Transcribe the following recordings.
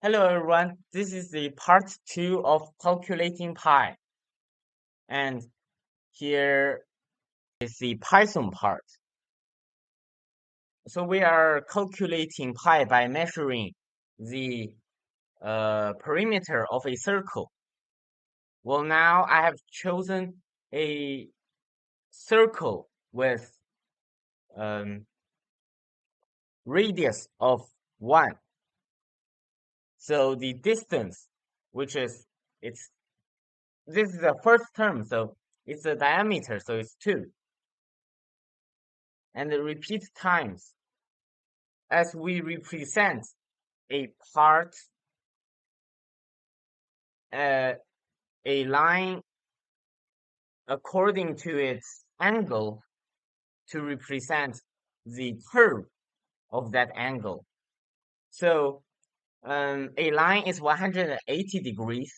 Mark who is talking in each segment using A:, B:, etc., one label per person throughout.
A: Hello everyone, this is the part 2 of calculating pi, and here is the Python part. So we are calculating pi by measuring the perimeter of a circle. Well, now I have chosen a circle with radius of 1. So the distance, which is, this is the first term, so it's the diameter, so it's 2. And the repeat times as we represent a part, a line according to its angle to represent the curve of that angle. So a line is 180 degrees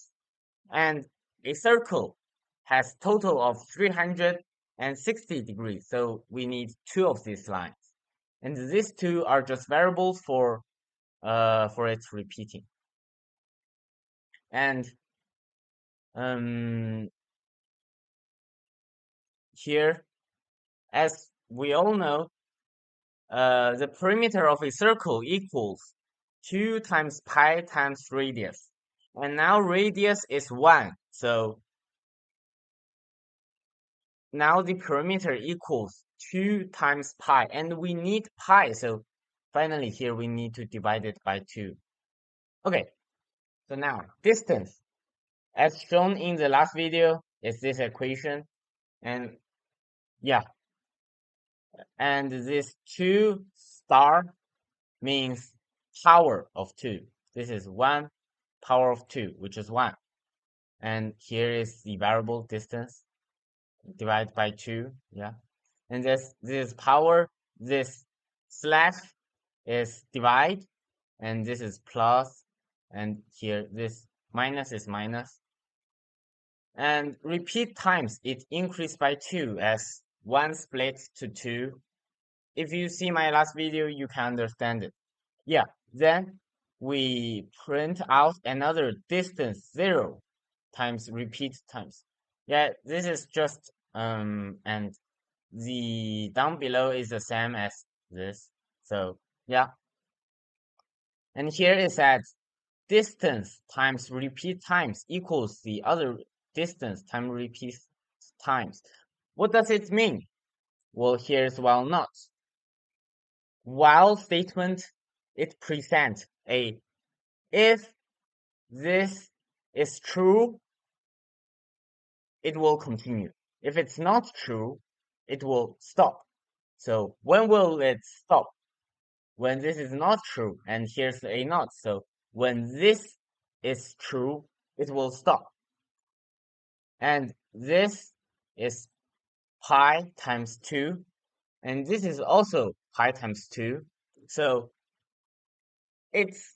A: and a circle has total of 360 degrees. So we need 2 of these lines. And these 2 are just variables for its repeating. And here, as we all know, the perimeter of a circle equals 2 times pi times radius. And now radius is 1. So now the perimeter equals 2 times pi. And we need pi. So finally here we need to divide it by 2. Okay. So now distance, as shown in the last video, is this equation. And yeah. And this 2 star means power of 2. This is 1 power of 2, which is 1. And here is the variable distance divided by 2. Yeah. And this power, this slash is divide, and this is plus, and here this minus is minus. And repeat times it increased by 2 as 1 split to 2. If you see my last video, you can understand it. Yeah, then we print out another distance 0 times repeat times. Yeah, this is just and the down below is the same as this. So yeah. And here is that distance times repeat times equals the other distance times repeat times. What does it mean? Well, here's while not. While statement, it presents a if this is true, it will continue. If it's not true, it will stop. So when will it stop? When this is not true, and here's a not. So when this is true, it will stop. And this is pi times 2, and this is also pi times 2. So it's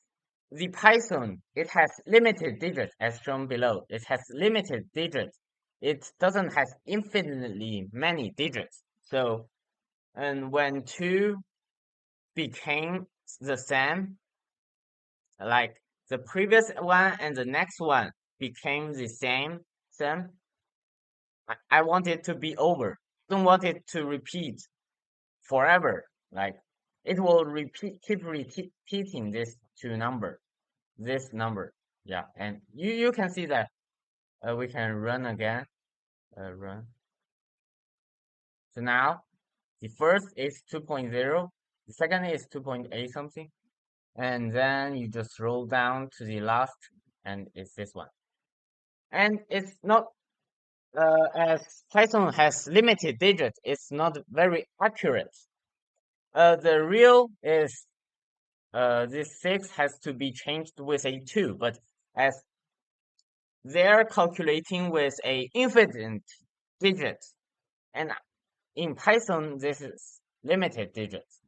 A: the Python, it has limited digits as shown below. It has limited digits. It doesn't have infinitely many digits. So, and when 2 became the same, like the previous one and the next one became the same, I want it to be over. Don't want it to repeat forever. Like it will keep repeating this number. Yeah, and you can see that we can run again. Run. So now the first is 2.0, the second is 2.8 something, and then you just roll down to the last, and it's this one. And it's not as Python has limited digits, it's not very accurate. The real is this 6 has to be changed with a 2, but as they're calculating with a infinite digit, and in Python this is limited digits.